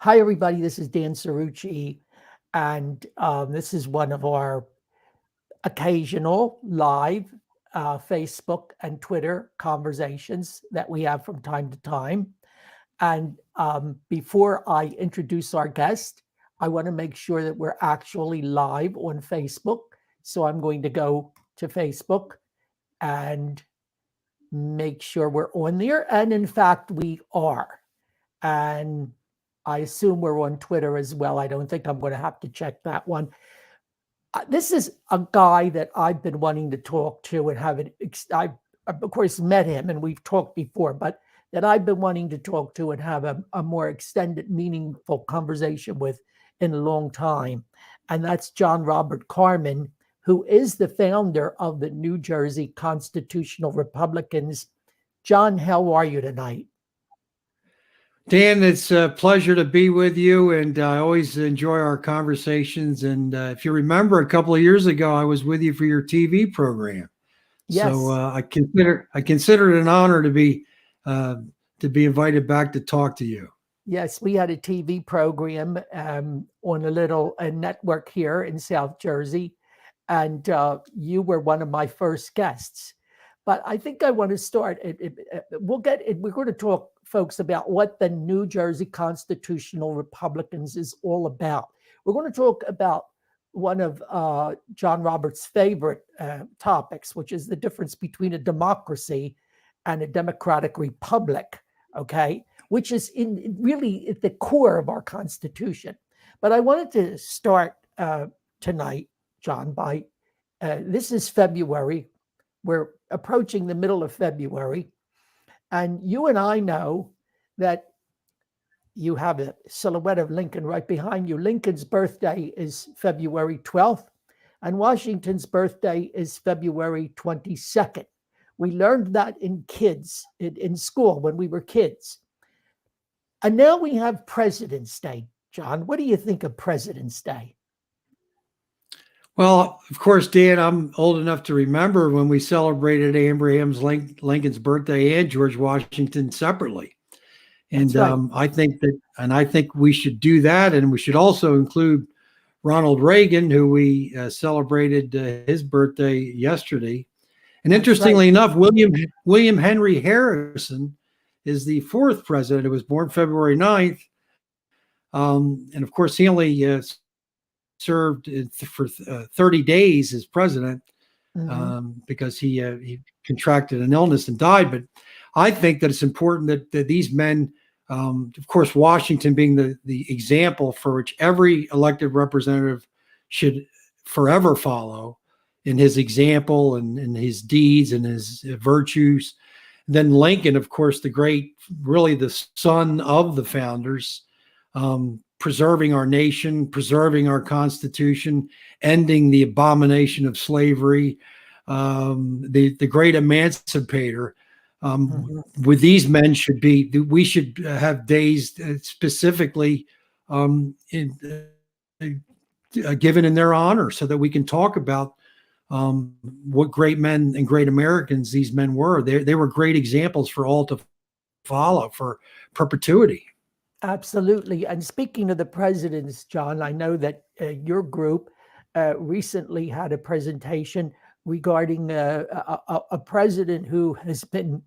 Hi, everybody. This is Dan Cerrucci, and this is one of our occasional live Facebook and Twitter conversations that we have from time to time. And before I introduce our guest, I want to make sure that we're actually live on Facebook. So I'm going to go to Facebook and make sure we're on there. And in fact, we are. And I assume we're on Twitter as well. I don't think I'm going to have to check that one. This is a guy that I've been wanting to talk to and have it. I, of course, met him and we've talked before, but that I've been wanting to talk to and have a more extended, meaningful conversation with in a long time. And that's John Robert Carman, who is the founder of the New Jersey Constitutional Republicans. John, how are you tonight? Dan, it's a pleasure to be with you, and I always enjoy our conversations. And if you remember, a couple of years ago, I was with you for your TV program, so Yes. I consider it an honor to be invited back to talk to you. Yes, we had a TV program on a little network here in South Jersey, and you were one of my first guests. But I think I want to start. We'll get it. We're going to talk, folks, about what the New Jersey Constitutional Republicans is all about. We're going to talk about one of John Roberts' favorite topics, which is the difference between a democracy and a democratic republic. Okay, which is in really at the core of our Constitution. But I wanted to start tonight, John, by this is February. We're approaching the middle of February, and you and I know that you have a silhouette of Lincoln right behind you. Lincoln's birthday is February 12th, and Washington's birthday is February 22nd. We learned that in school when we were kids. And now we have President's Day. John, what do you think of President's Day? Well, of course, Dan, I'm old enough to remember when we celebrated Lincoln's birthday and George Washington separately. That's And right. I think we should do that, and we should also include Ronald Reagan, who we celebrated his birthday yesterday. And That's right. interestingly enough, William Henry Harrison is the fourth president who was born February 9th. And of course, he only served for 30 days as president Mm-hmm. because he contracted an illness and died. But I think that it's important that these men, of course, Washington being the example for which every elected representative should forever follow in his example and in his deeds and his virtues. Then Lincoln, of course, really the son of the founders, preserving our nation, preserving our Constitution, ending the abomination of slavery, the great emancipator. Mm-hmm. With these men we should have days specifically given in their honor so that we can talk about what great men and great Americans these men were. They were great examples for all to follow for perpetuity. Absolutely. And speaking of the presidents, John, I know that your group recently had a presentation regarding a president who has been,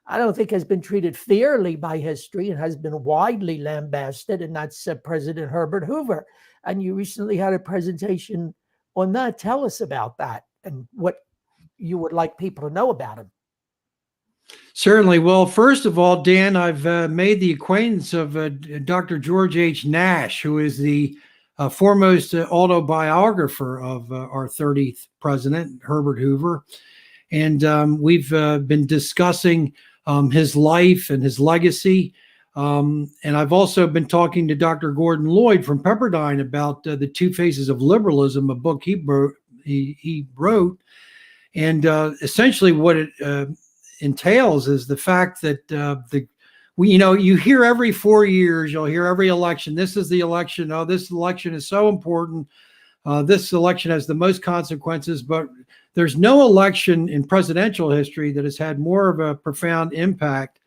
I don't think, has been treated fairly by history and has been widely lambasted, and that's President Herbert Hoover. And you recently had a presentation on that. Tell us about that and what you would like people to know about him. Certainly. Well, first of all, Dan, I've made the acquaintance of Dr. George H. Nash, who is the foremost autobiographer of our 30th president, Herbert Hoover. And we've been discussing his life and his legacy. And I've also been talking to Dr. Gordon Lloyd from Pepperdine about The Two Faces of Liberalism, a book he wrote. And essentially what it entails is the fact that you hear every 4 years, you'll hear every election, this is the election, oh, this election is so important, this election has the most consequences, but there's no election in presidential history that has had more of a profound impact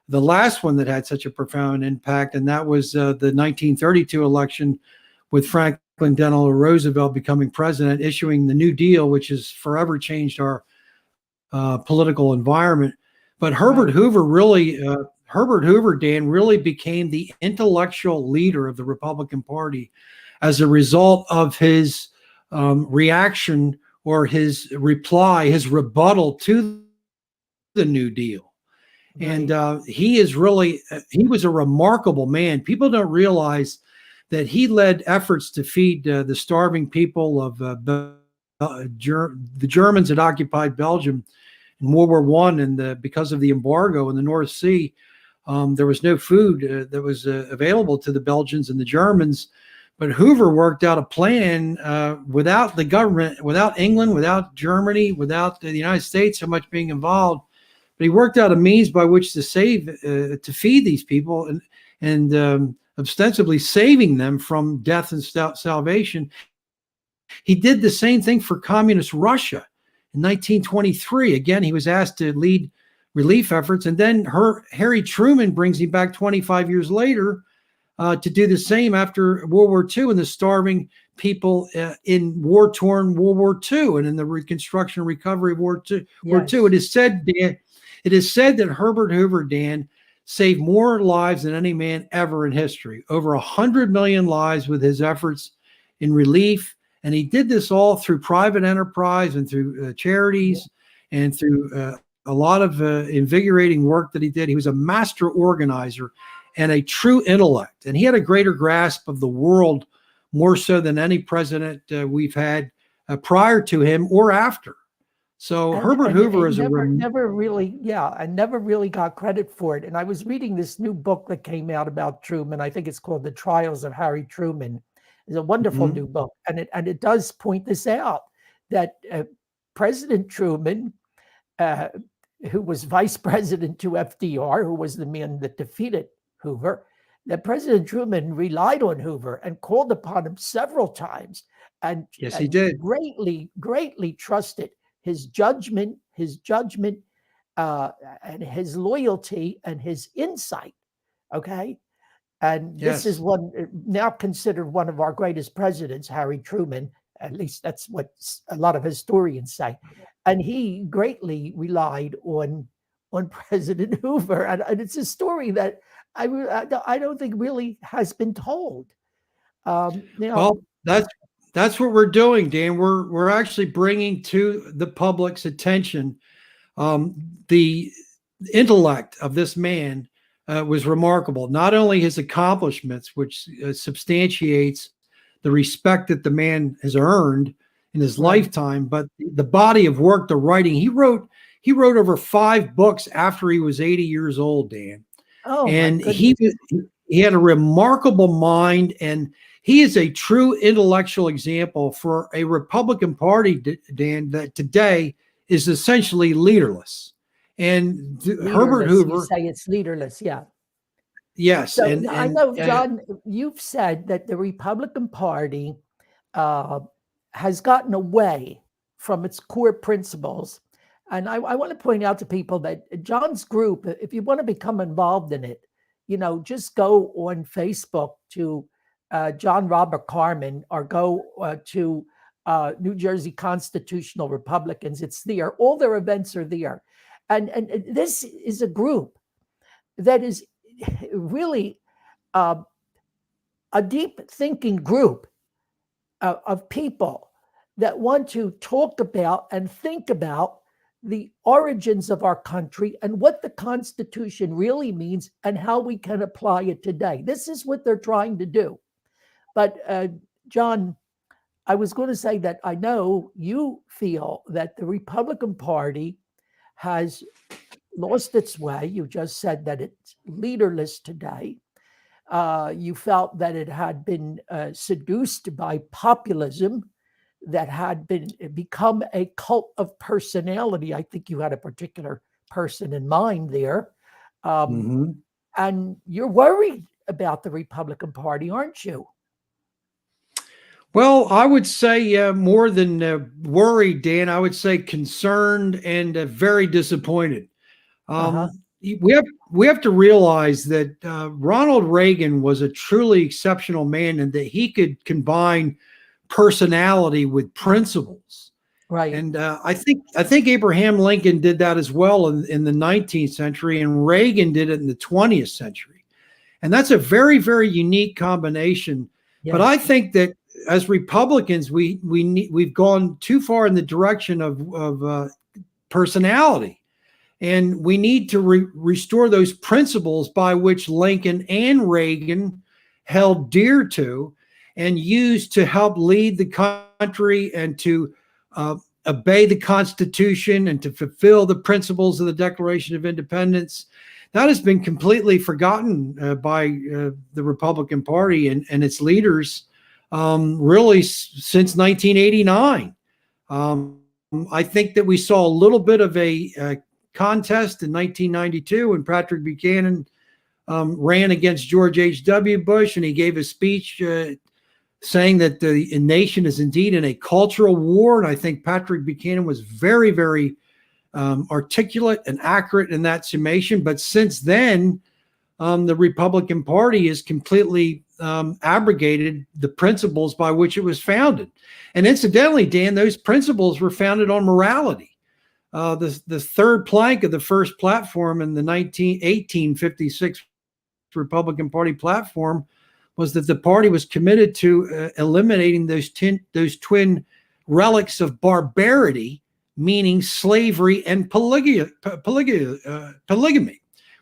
the last one that had such a profound impact, and that was the 1932 election with Franklin Delano Roosevelt becoming president, issuing the New Deal, which has forever changed our political environment. But Right. Herbert Hoover, Dan, really became the intellectual leader of the Republican Party as a result of his reaction or his reply, his rebuttal to the New Deal. And Right. he was a remarkable man. People don't realize that he led efforts to feed the starving people of the Germans had occupied Belgium in World War One, and because of the embargo in the North Sea, there was no food that was available to the Belgians and the Germans. But Hoover worked out a plan without the government, without England, without Germany, without the United States so much being involved. But he worked out a means by which to feed these people, and ostensibly saving them from death and salvation. He did the same thing for communist Russia in 1923. Again, he was asked to lead relief efforts, and then Harry Truman brings him back 25 years later to do the same after World War II and the starving people in war-torn World War II and in the Reconstruction and Recovery of War II. Yes. It is said that Herbert Hoover, Dan, saved more lives than any man ever in history, over 100 million lives with his efforts in relief. And he did this all through private enterprise and through charities and through a lot of invigorating work that he did. He was a master organizer and a true intellect. And he had a greater grasp of the world, more so than any president we've had prior to him or after. So Herbert Hoover is never really, yeah, I never really got credit for it. And I was reading this new book that came out about Truman. I think it's called The Trials of Harry Truman. It's a wonderful new book, and it does point this out, that President Truman, who was vice president to FDR, who was the man that defeated Hoover, that President Truman relied on Hoover and called upon him several times, and yes, he did, greatly trusted his judgment, and his loyalty and his insight. Okay. And this is one now considered one of our greatest presidents, Harry Truman. At least that's what a lot of historians say. And he greatly relied on President Hoover. And it's a story that I don't think really has been told. Well, that's what we're doing, Dan. We're actually bringing to the public's attention the intellect of this man. Was remarkable. Not only his accomplishments, which substantiates the respect that the man has earned in his lifetime, but the body of work, the writing. He wrote over 5 books after he was 80 years old, Dan. Oh, and he had a remarkable mind, and he is a true intellectual example for a Republican Party, Dan, that today is essentially leaderless. And Herbert Hoover, you say it's leaderless, yeah. Yes, so I know, John, you've said that the Republican Party has gotten away from its core principles, and I want to point out to people that John's group, if you want to become involved in it, just go on Facebook to John Robert Carman, or go to New Jersey Constitutional Republicans. It's there. All their events are there. And this is a group that is really a deep thinking group of people that want to talk about and think about the origins of our country and what the Constitution really means and how we can apply it today. This is what they're trying to do. But John, I was going to say that I know you feel that the Republican Party has lost its way. You just said that it's leaderless today. You felt that it had been seduced by populism, that had become a cult of personality. I think you had a particular person in mind there. And you're worried about the Republican Party, aren't you? Well, I would say more than worried, Dan. I would say concerned and very disappointed. we have we have to realize that Ronald Reagan was a truly exceptional man, and that he could combine personality with principles. Right. And I think Abraham Lincoln did that as well in the 19th century, and Reagan did it in the 20th century. And that's a very, very unique combination. But I Yes. think that as Republicans, we've gone too far in the direction of personality, and we need to restore those principles by which Lincoln and Reagan held dear to and used to help lead the country and to uh, obey the Constitution and to fulfill the principles of the Declaration of Independence. That has been completely forgotten by the Republican Party and its leaders, really since 1989. I think that we saw a little bit of a contest in 1992 when Patrick Buchanan ran against George H.W. Bush, and he gave a speech saying that the nation is indeed in a cultural war. And I think Patrick Buchanan was very, very articulate and accurate in that summation. But since then, the Republican Party has completely abrogated the principles by which it was founded. And incidentally, Dan, those principles were founded on morality. The third plank of the first platform in the 1856 Republican Party platform was that the party was committed to eliminating those twin relics of barbarity, meaning slavery and polygamy,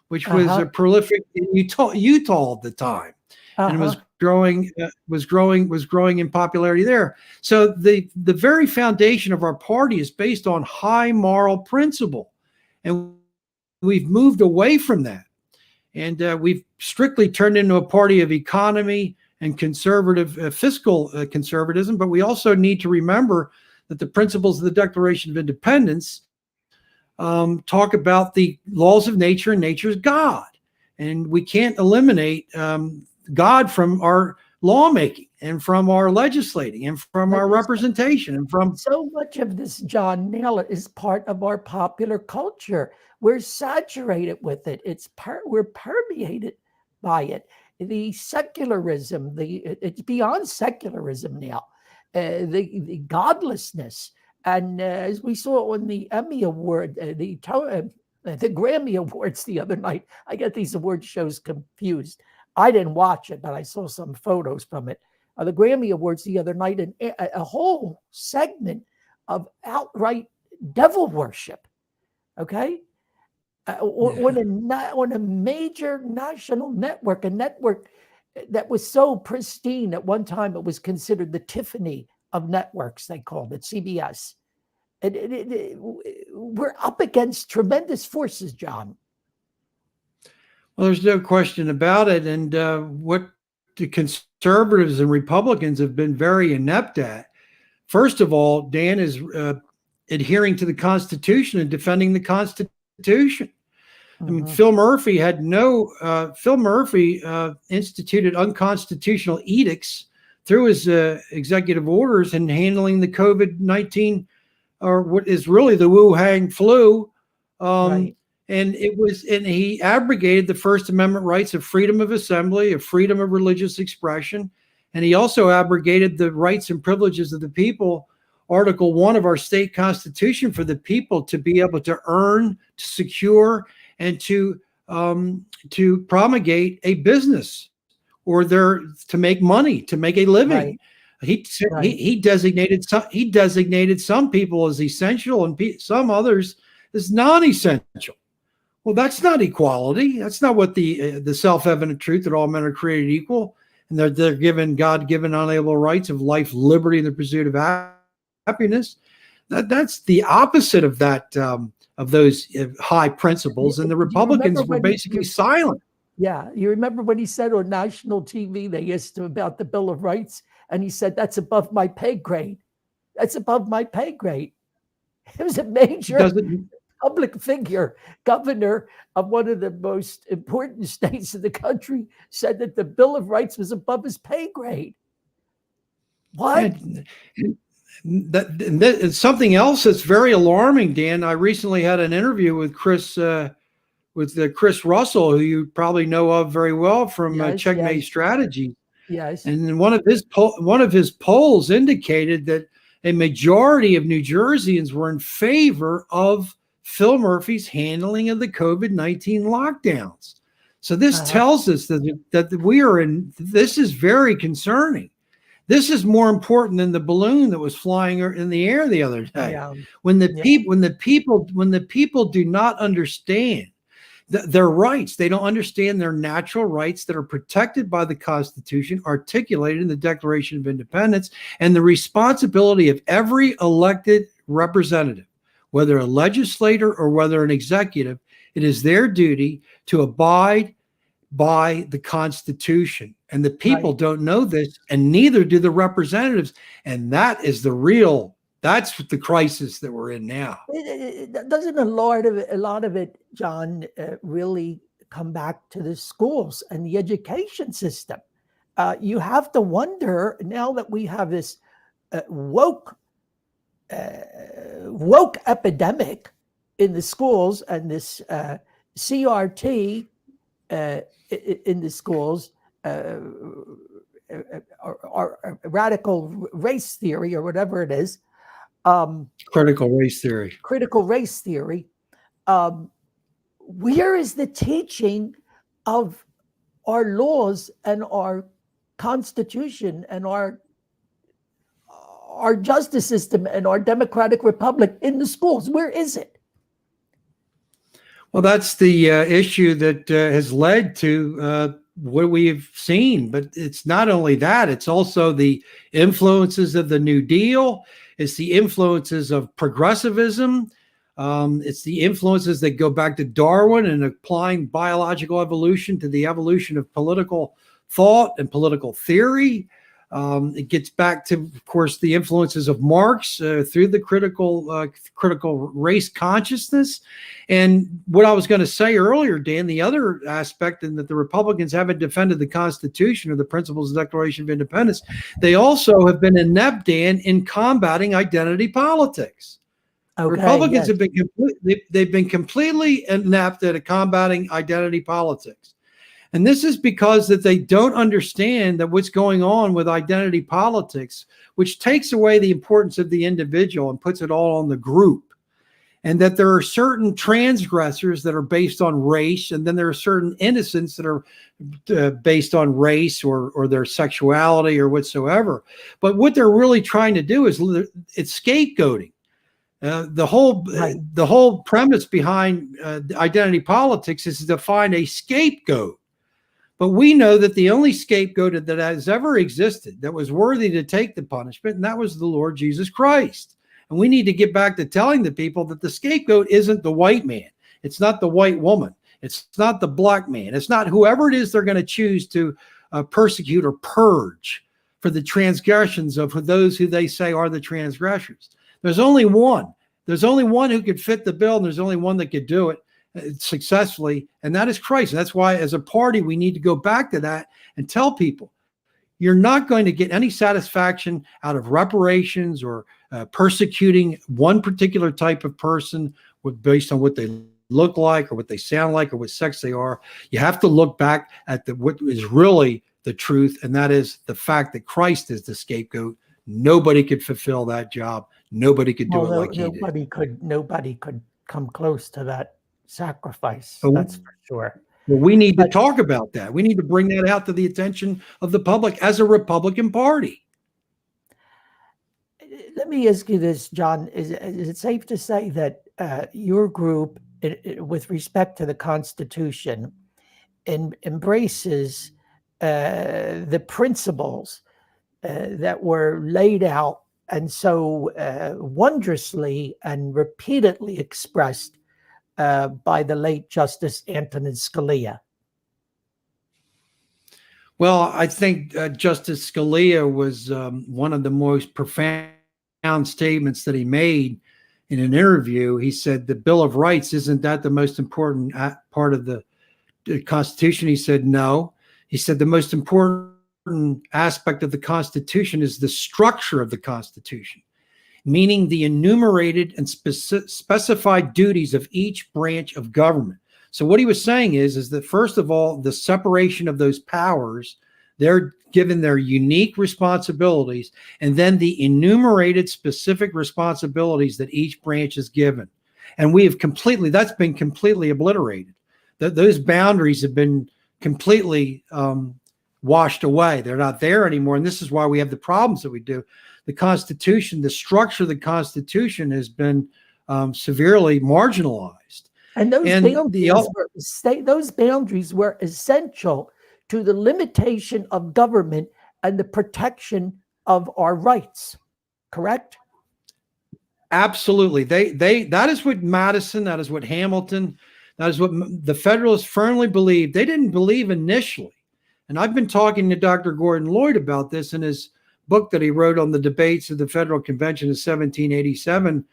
which was prolific in Utah at the time, and was growing in popularity there. So the very foundation of our party is based on high moral principle, and we've moved away from that. And we've strictly turned into a party of economy and conservative fiscal conservatism. But we also need to remember that the principles of the Declaration of Independence talk about the laws of nature and nature's God. And we can't eliminate God from our lawmaking and from our legislating and from our representation and from so much of this, John Naylor, is part of our popular culture. We're saturated with it. We're permeated by it. The secularism, it's beyond secularism now. The godlessness, and as we saw on the Emmy Award, the Grammy Awards the other night. I get these award shows confused. I didn't watch it, but I saw some photos from it. The Grammy Awards the other night, and a whole segment of outright devil worship. Okay. On a major national network, a network that was so pristine. At one time, it was considered the Tiffany of networks, they called it, CBS. We're up against tremendous forces, John. Well, there's no question about it. And what the conservatives and Republicans have been very inept at, first of all, Dan, is adhering to the Constitution and defending the Constitution. I mean, Phil Murphy instituted unconstitutional edicts through his executive orders in handling the COVID-19, or what is really the Wuhan flu. Right. And he abrogated the First Amendment rights of freedom of assembly, of freedom of religious expression. And he also abrogated the rights and privileges of the people, Article 1 of our state constitution, for the people to be able to earn, to secure, and to promulgate a business, or to make money, to make a living. Right. He designated some people as essential and some others as non-essential. Well, that's not equality. That's not what the self-evident truth that all men are created equal, and they're given God-given unalienable rights of life, liberty, and the pursuit of happiness. That's the opposite of that. Of those high principles, and the Republicans were basically silent. Yeah, you remember when he said on national TV, they asked him about the Bill of Rights, and he said, "That's above my pay grade. That's above my pay grade." It was a major public figure, governor of one of the most important states in the country, said that the Bill of Rights was above his pay grade. What? That something else that's very alarming, Dan. I recently had an interview with Chris with Chris Russell, who you probably know of very well from Yes, Checkmate yes, Strategy. yes. And one of his polls indicated that a majority of New Jerseyans were in favor of Phil Murphy's handling of the COVID-19 lockdowns. So this Uh-huh. tells us that we are in. This is very concerning. This is more important than the balloon that was flying in the air the other day. Yeah, When the yeah, people do not understand their rights, they don't understand their natural rights that are protected by the Constitution, articulated in the Declaration of Independence, and the responsibility of every elected representative, whether a legislator or whether an executive, it is their duty to abide by the Constitution. And the people right. don't know this, and neither do the representatives. And that's the crisis that we're in now. Doesn't a lot of it, John, really come back to the schools and the education system? You have to wonder now that we have this woke woke epidemic in the schools and this CRT in the schools, or radical race theory or whatever it is, Critical race theory. critical race theory. Um, where is the teaching of our laws and our constitution and our justice system and our democratic republic in the schools? Where is it? Well, that's the issue that has led to what we've seen. But it's not only that, it's also the influences of the New Deal. It's the influences of progressivism. It's the influences that go back to Darwin and applying biological evolution to the evolution of political thought and political theory. It gets back to, of course, the influences of Marx through the critical race consciousness. And what I was going to say earlier, Dan, the other aspect, and that the Republicans haven't defended the Constitution or the principles of the Declaration of Independence, they also have been inept, Dan, in combating identity politics. Okay, Republicans yes. have been they've been completely inept at combating identity politics. And this is because that they don't understand that what's going on with identity politics, which takes away the importance of the individual and puts it all on the group. And that there are certain transgressors that are based on race, and then there are certain innocents that are based on race or their sexuality or whatsoever. But what they're really trying to do is it's scapegoating. The whole premise behind identity politics is to find a scapegoat. But we know that the only scapegoat that has ever existed that was worthy to take the punishment, and that was the Lord Jesus Christ. And we need to get back to telling the people that the scapegoat isn't the white man. It's not the white woman. It's not the black man. It's not whoever it is they're going to choose to persecute or purge for the transgressions of those who they say are the transgressors. There's only one. There's only one who could fit the bill, and there's only one that could do it successfully, and that is Christ. And that's why, as a party, we need to go back to that and tell people, you're not going to get any satisfaction out of reparations or persecuting one particular type of person based on what they look like or what they sound like or what sex they are. You have to look back at what is really the truth, and that is the fact that Christ is the scapegoat. Nobody could fulfill that job. Nobody could do it like he did. Nobody could come close to that sacrifice. Oh. That's for sure. Well, we need to talk about that. We need to bring that out to the attention of the public as a Republican Party. Let me ask you this, John. Is it safe to say that your group, with respect to the Constitution, embraces the principles that were laid out and so wondrously and repeatedly expressed by the late Justice Antonin Scalia? Well, I think Justice Scalia was one of the most profound statements that he made in an interview. He said, the Bill of Rights, isn't that the most important part of the Constitution? He said, no. He said, the most important aspect of the Constitution is the structure of the Constitution, meaning the enumerated and specified duties of each branch of government. So what he was saying is that first of all, the separation of those powers, they're given their unique responsibilities, and then the enumerated specific responsibilities that each branch is given. And that's been completely obliterated. Those boundaries have been completely washed away. They're not there anymore. And this is why we have the problems that we do. The Constitution, the structure of the Constitution has been severely marginalized. And And those boundaries were essential to the limitation of government and the protection of our rights. Correct? Absolutely. That is what Madison, that is what Hamilton, that is what the Federalists firmly believed. They didn't believe initially. And I've been talking to Dr. Gordon Lloyd about this in his book that he wrote on the debates of the Federal Convention of 1787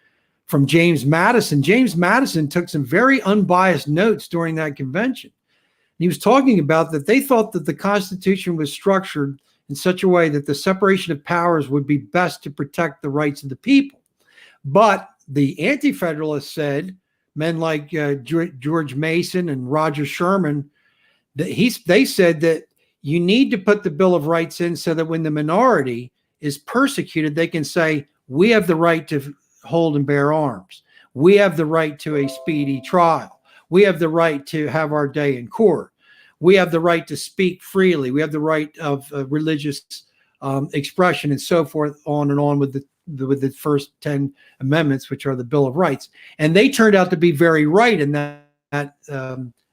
from James Madison. James Madison took some very unbiased notes during that convention. And he was talking about that they thought that the Constitution was structured in such a way that the separation of powers would be best to protect the rights of the people. But the Anti-Federalists said, men like George Mason and Roger Sherman, they said that you need to put the Bill of Rights in so that when the minority is persecuted, they can say, we have the right to hold and bear arms. We have the right to a speedy trial. We have the right to have our day in court. We have the right to speak freely. We have the right of religious expression and so forth, on and on with the first 10 amendments, which are the Bill of Rights. And they turned out to be very right in that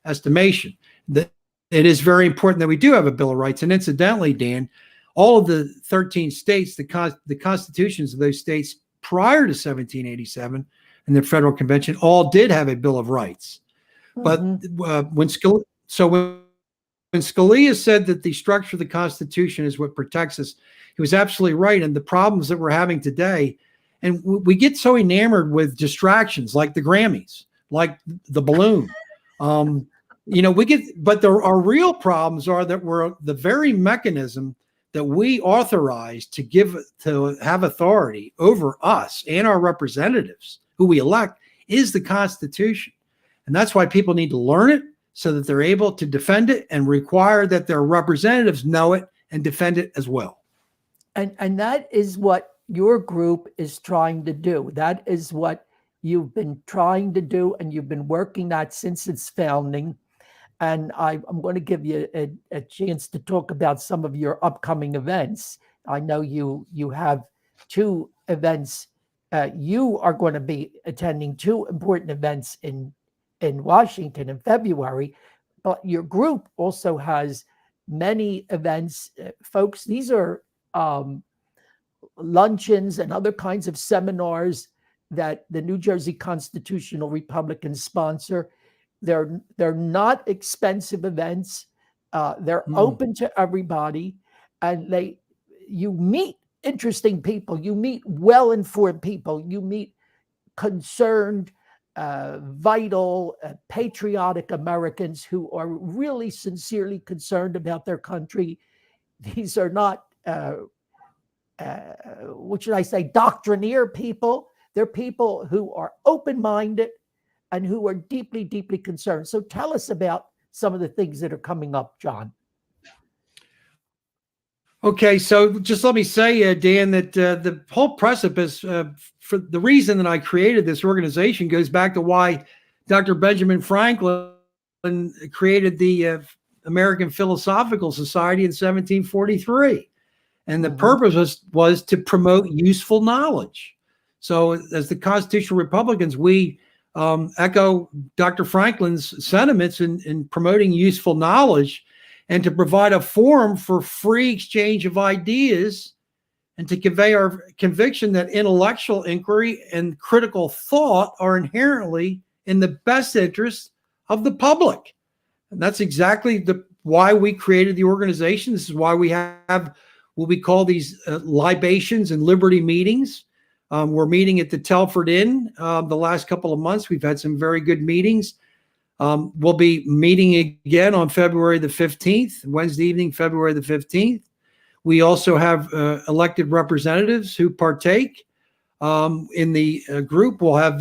estimation. That it is very important that we do have a Bill of Rights. And incidentally, Dan, all of the 13 states, the constitutions of those states prior to 1787 and the Federal Convention all did have a Bill of Rights. Mm-hmm. But when Scalia said that the structure of the Constitution is what protects us, he was absolutely right. And the problems that we're having today, and we get so enamored with distractions like the Grammys, like the balloon. But our real problems are that we're the very mechanism that we authorize to have authority over us and our representatives who we elect is the Constitution. And that's why people need to learn it so that they're able to defend it and require that their representatives know it and defend it as well. And that is what your group is trying to do. That is what you've been trying to do, and you've been working that since its founding. And I'm going to give you a chance to talk about some of your upcoming events. I know you have two events. You are going to be attending two important events in Washington in February, but your group also has many events. Folks, these are luncheons and other kinds of seminars that the New Jersey Constitutional Republicans sponsor. They're not expensive events. They're open to everybody, and you meet interesting people. You meet well-informed people. You meet concerned, vital, patriotic Americans who are really sincerely concerned about their country. These are not, what should I say, doctrinaire people. They're people who are open-minded and who are deeply, deeply concerned. So tell us about some of the things that are coming up, John. Okay, so just let me say, Dan, that the whole precipice for the reason that I created this organization goes back to why Dr. Benjamin Franklin created the American Philosophical Society in 1743. And the purpose was to promote useful knowledge. So as the Constitutional Republicans, we echo Dr. Franklin's sentiments in promoting useful knowledge and to provide a forum for free exchange of ideas and to convey our conviction that intellectual inquiry and critical thought are inherently in the best interest of the public. And that's exactly why we created the organization. This is why we have what we call these libations and liberty meetings. We're meeting at the Telford Inn the last couple of months. We've had some very good meetings. We'll be meeting again on February the 15th, Wednesday evening, February the 15th. We also have elected representatives who partake. In the group, we'll have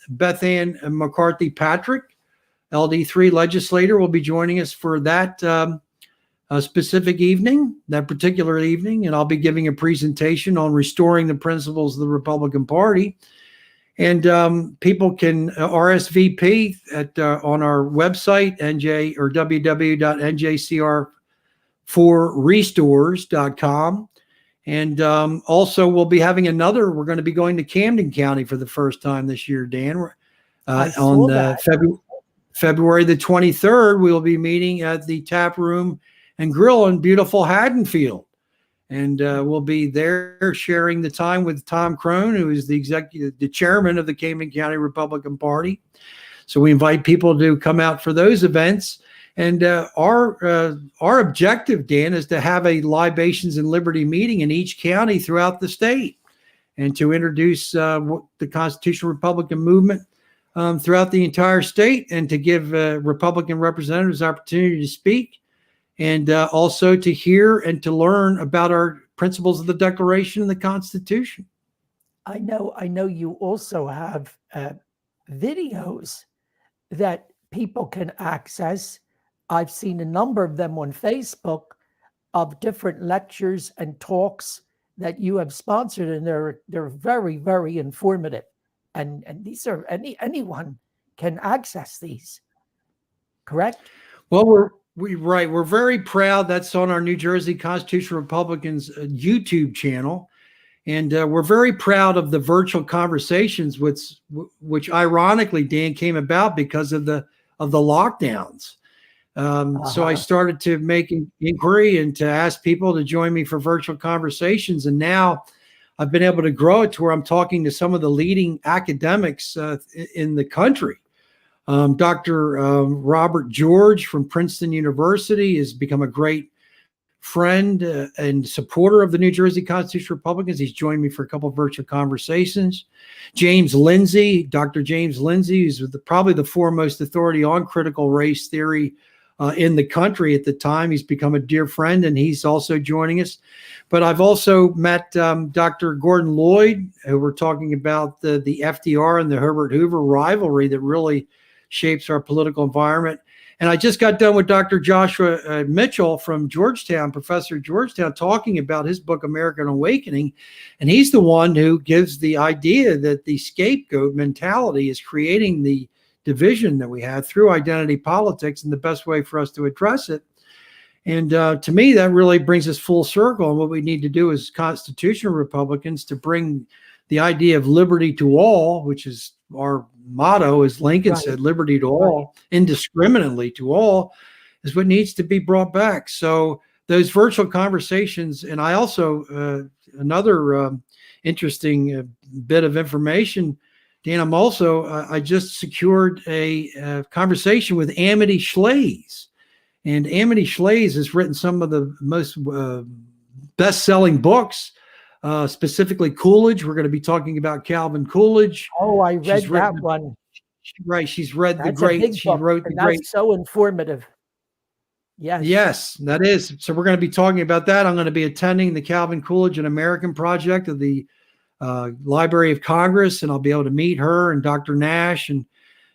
Beth Ann McCarthy Patrick LD3 legislator, will be joining us for that specific evening, that particular evening. And I'll be giving a presentation on restoring the principles of the Republican Party. And people can RSVP at on our website, NJ or www.njcr4restores.com. And also, we'll be having we're going to be going to Camden County for the first time this year, Dan. On February the 23rd, we'll be meeting at the Tap Room and Grill in beautiful Haddonfield. And we'll be there sharing the time with Tom Crone, who is the chairman of the Camden County Republican Party. So we invite people to come out for those events. And our objective, Dan, is to have a Libations and Liberty meeting in each county throughout the state, and to introduce the Constitutional Republican movement throughout the entire state, and to give Republican representatives opportunity to speak, and also to hear and to learn about our principles of the Declaration and the Constitution. I know you also have videos that people can access. I've seen a number of them on Facebook of different lectures and talks that you have sponsored, and they're very, very informative. And these are anyone can access these, correct? Well, we're very proud. That's on our New Jersey Constitutional Republicans YouTube channel. And we're very proud of the virtual conversations, which ironically, Dan, came about because of the lockdowns. So I started to make an inquiry and to ask people to join me for virtual conversations. And now I've been able to grow it to where I'm talking to some of the leading academics in the country. Dr. Robert George from Princeton University has become a great friend and supporter of the New Jersey Constitutional Republicans. He's joined me for a couple of virtual conversations. James Lindsay, Dr. James Lindsay, is probably the foremost authority on critical race theory in the country at the time. He's become a dear friend, and he's also joining us. But I've also met Dr. Gordon Lloyd, who we're talking about the FDR and the Herbert Hoover rivalry that really shapes our political environment. And I just got done with Dr. Joshua Mitchell from Georgetown, professor at Georgetown, talking about his book, American Awakening. And he's the one who gives the idea that the scapegoat mentality is creating the division that we have through identity politics, and the best way for us to address it. And to me, that really brings us full circle. And what we need to do as constitutional Republicans to bring the idea of liberty to all, which is our motto, as Lincoln said, liberty to all, indiscriminately to all, is what needs to be brought back. So those virtual conversations, and I also, another interesting bit of information, Dan, I just secured a conversation with Amity Shlaes. And Amity Shlaes has written some of the most best-selling books, specifically Coolidge. We're going to be talking about Calvin Coolidge. Oh, I read that one. Right. She's read That's she wrote the great. That's so informative. Yes. Yes, that is. So we're going to be talking about that. I'm going to be attending the Calvin Coolidge An American Project of the Library of Congress, and I'll be able to meet her and Dr. Nash. And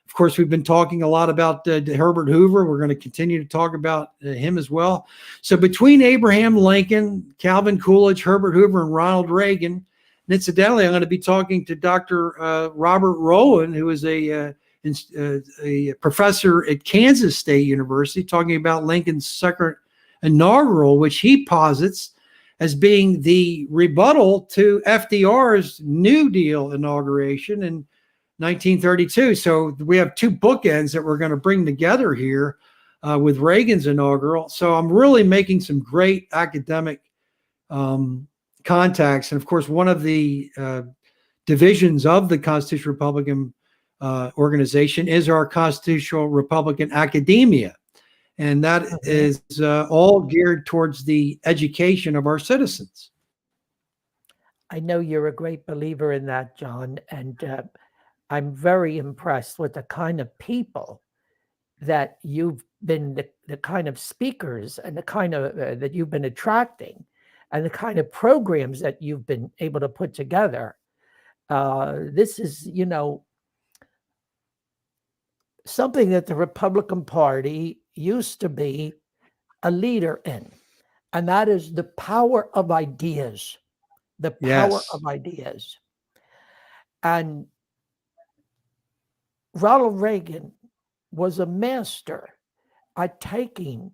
of course, we've been talking a lot about Herbert Hoover. We're going to continue to talk about him as well. So between Abraham Lincoln, Calvin Coolidge, Herbert Hoover, and Ronald Reagan, and incidentally, I'm going to be talking to Dr. Robert Rowan, who is a professor at Kansas State University, talking about Lincoln's second inaugural, which he posits as being the rebuttal to FDR's New Deal inauguration in 1932. So we have two bookends that we're going to bring together here with Reagan's inaugural. So I'm really making some great academic contacts. And of course, one of the divisions of the Constitutional Republican organization is our Constitutional Republican Academia. And that is all geared towards the education of our citizens. I know you're a great believer in that, John. And I'm very impressed with the kind of people that you've been, the kind of speakers and the kind of that you've been attracting, and the kind of programs that you've been able to put together. This is, something that the Republican Party used to be a leader in, and that is the power of ideas. The power Yes. of ideas. And Ronald Reagan was a master at taking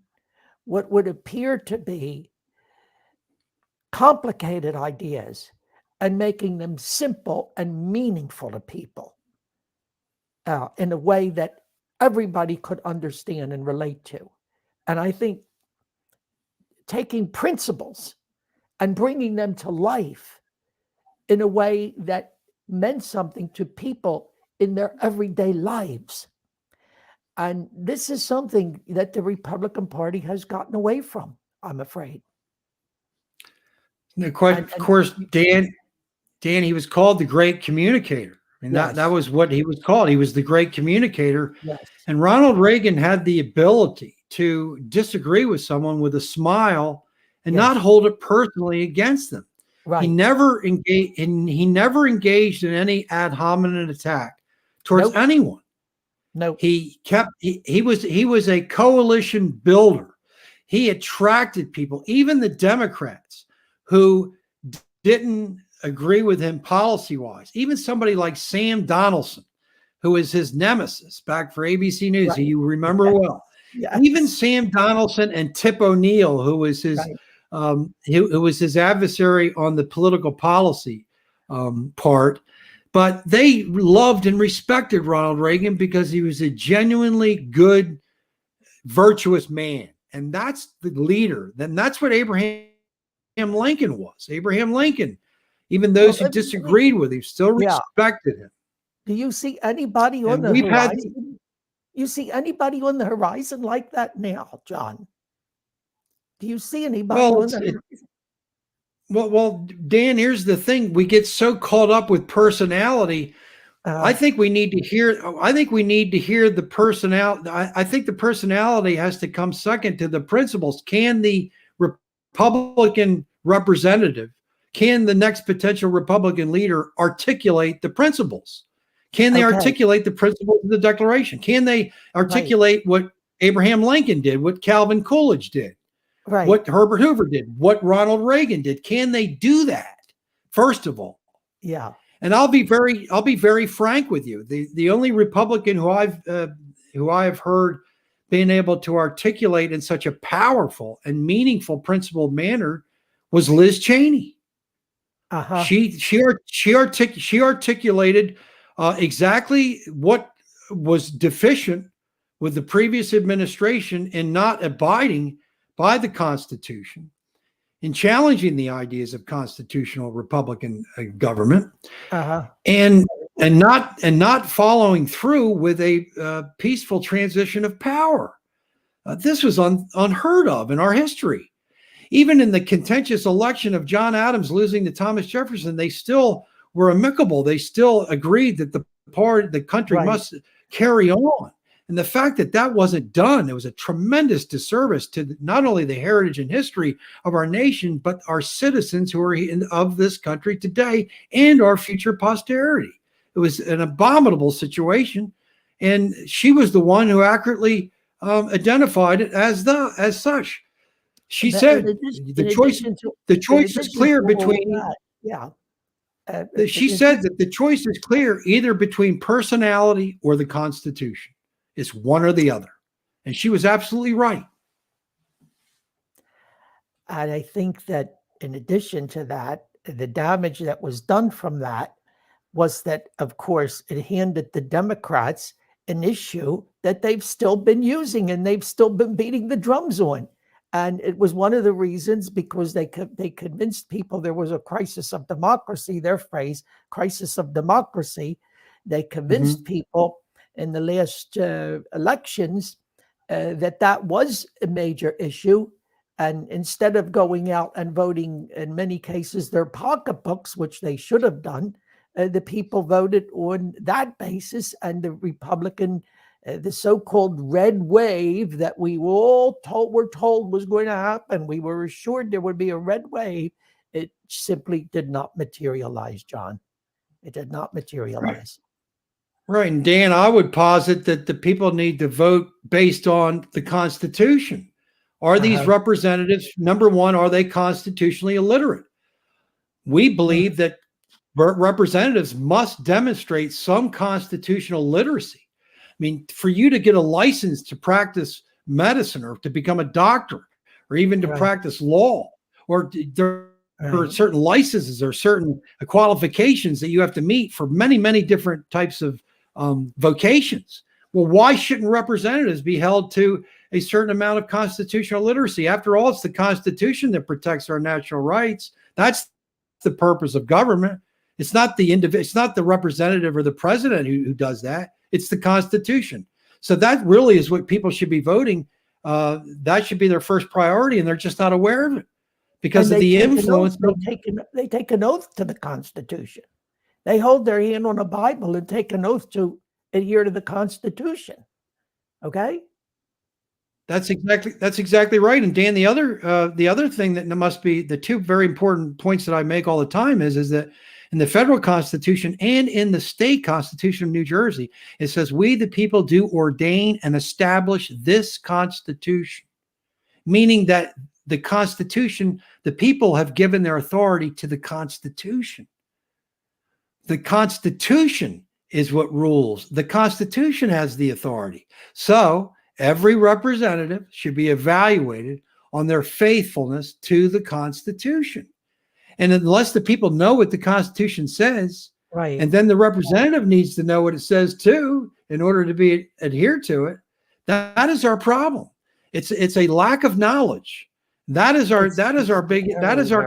what would appear to be complicated ideas and making them simple and meaningful to people in a way that everybody could understand and relate to. And I think taking principles and bringing them to life in a way that meant something to people in their everyday lives. And this is something that the Republican Party has gotten away from, I'm afraid. And And, of and course, Dan, he was called the great communicator. I mean, that yes, was what he was called. He was the great communicator. yes, And Ronald Reagan had the ability to disagree with someone with a smile and not yes, hold it personally against them. right. He never engaged in any ad hominem attack towards Nope, anyone. nope. He was a coalition builder. He attracted people, even the Democrats who didn't agree with him policy wise. Even somebody like Sam Donaldson, who was his nemesis back for ABC News, who Right. you remember well. Even Yes. Sam Donaldson and Tip O'Neill, who was his Right. who was his adversary on the political policy part, but they loved and respected Ronald Reagan because he was a genuinely good, virtuous man. And that's the leader. Then that's what Abraham Lincoln was. Abraham Lincoln, even Well, those who disagreed with him, still yeah. respected him. Do you see anybody on And the we've had, horizon? You see anybody on the horizon like that now, John? Do you see anybody well, on the horizon? Dan, here's the thing. We get so caught up with personality. I Uh, think we need to hear. I think we need to hear the personality. I think the personality has to come second to the principles. Can the Republican representative, can the next potential Republican leader articulate the principles? Can they okay. articulate the principles of the Declaration? Can they Right. articulate what Abraham Lincoln did, what Calvin Coolidge did, Right. what Herbert Hoover did, what Ronald Reagan did? Can they do that? First of all, Yeah. and I'll be very frank with you. The only Republican who I have heard being able to articulate in such a powerful and meaningful, principled manner was Liz Cheney. Uh-huh. She articulated exactly what was deficient with the previous administration in not abiding by the Constitution, in challenging the ideas of constitutional Republican government, Uh-huh. and not following through with a peaceful transition of power. This was unheard of in our history. Even in the contentious election of John Adams losing to Thomas Jefferson, they still were amicable. They still agreed that the country Right. must carry on. And the fact that that wasn't done, it was a tremendous disservice to not only the heritage and history of our nation, but our citizens who are of this country today and our future posterity. It was an abominable situation. And she was the one who accurately identified it as such. She In said addition, the choice in is addition to clear all between that, yeah. she In said addition, that the choice is clear either between personality or the Constitution. It's one or the other. And she was absolutely right. and I think that in addition to that, the damage that was done from that was that, of course, it handed the Democrats an issue that they've still been using and they've still been beating the drums on. And it was one of the reasons because they convinced people there was a crisis of democracy, their phrase, crisis of democracy. They convinced Mhm. people in the last elections that was a major issue. And instead of going out and voting, in many cases, their pocketbooks, which they should have done, the people voted on that basis, and the Republican, the so-called red wave that we were told was going to happen. We were assured there would be a red wave. It simply did not materialize, John. It did not Right. materialize. Right. And Dan, I would posit that the people need to vote based on the Constitution. Are these Uh-huh. representatives, number one, are they constitutionally illiterate? We Mm. believe that representatives must demonstrate some constitutional literacy. I mean, for you to get a license to practice medicine or to become a doctor or even to Right. practice law, or there are Right. certain licenses or certain qualifications that you have to meet for many, many different types of vocations. Well, why shouldn't representatives be held to a certain amount of constitutional literacy? After all, it's the Constitution that protects our natural rights. That's the purpose of government. It's not the individual, it's not the representative or the president who does that. It's the Constitution. So that really is what people should be voting. That should be their first priority, and they're just not aware of it because And of they the take an oath. influence. They take an oath to the Constitution. They hold their hand on a Bible and take an oath to adhere to the Constitution. Okay. That's exactly right. And Dan, the other thing that must be the two very important points that I make all the time is that in the federal Constitution and in the state Constitution of New Jersey, it says, "We the people do ordain and establish this Constitution," meaning that the Constitution, the people have given their authority to the Constitution. The Constitution is what rules. The Constitution has the authority. So every representative should be evaluated on their faithfulness to the Constitution. And unless the people know what the Constitution says, Right. and then the representative needs to know what it says too in order to be adhered to it, that is our problem. It's a lack of knowledge. That is our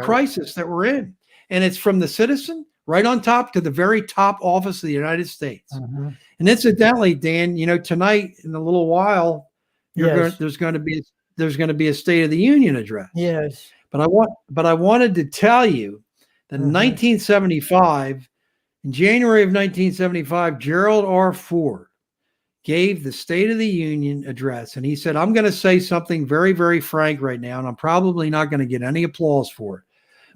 crisis that we're in. And it's from the citizen right on top to the very top office of the United States. Mm-hmm. And incidentally, Dan, tonight in a little while, there's going to be a State of the Union address. Yes. But I wanted to tell you that in 1975, in January of 1975, Gerald R. Ford gave the State of the Union address, and he said, "I'm going to say something very, very frank right now, and I'm probably not going to get any applause for it,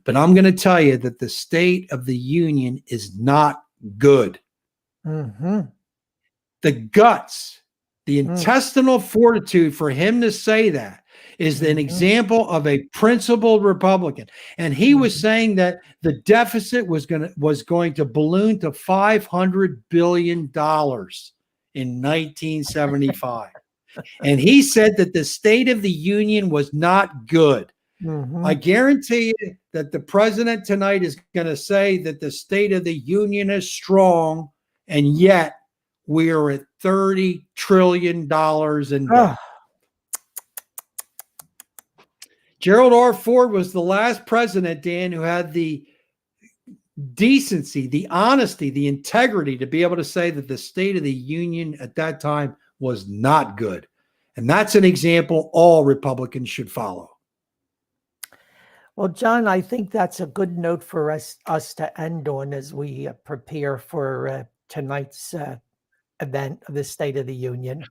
but I'm going to tell you that the State of the Union is not good." Mm-hmm. The guts, the intestinal fortitude for him to say that is an example of a principled Republican. And he was saying that the deficit was going to balloon to $500 billion in 1975. And he said that the State of the Union was not good. I guarantee you that the president tonight is going to say that the State of the Union is strong, and yet we are at $30 trillion in debt. Gerald R. Ford was the last president, Dan, who had the decency, the honesty, the integrity to be able to say that the State of the Union at that time was not good. And that's an example all Republicans should follow. Well, John, I think that's a good note for us to end on as we prepare for tonight's event of the State of the Union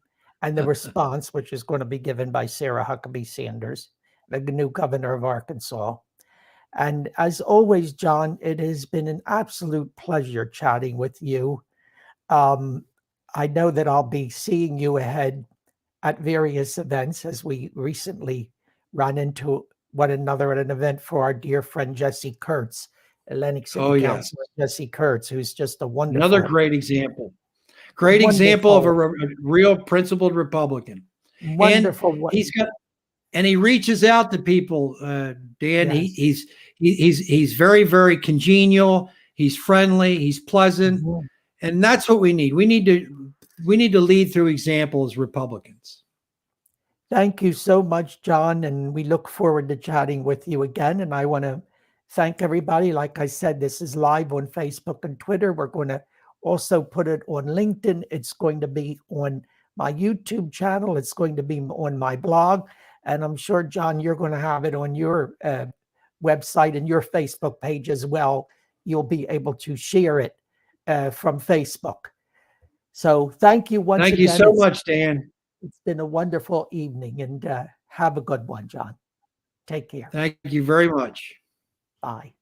and the response, which is going to be given by Sarah Huckabee Sanders, the new governor of Arkansas. And as always, John, it has been an absolute pleasure chatting with you. I know that I'll be seeing you ahead at various events, as we recently ran into one another at an event for our dear friend Jesse Kurtz, Atlantic City Councilor Jesse Kurtz, who's just a wonderful, another great example. Great example of a real principled Republican. Wonderful. And he reaches out to people, Dan. Yes. He's very, very congenial. He's friendly. He's pleasant, and that's what we need. We need to lead through example as Republicans. Thank you so much, John, and we look forward to chatting with you again. And I want to thank everybody. Like I said, this is live on Facebook and Twitter. We're going to also put it on LinkedIn. It's going to be on my YouTube channel. It's going to be on my blog. And I'm sure, John, you're going to have it on your website and your Facebook page as well. You'll be able to share it from Facebook. So thank you once again. Thank you so much, Dan. It's been a wonderful evening, and have a good one, John. Take care. Thank you very much. Bye.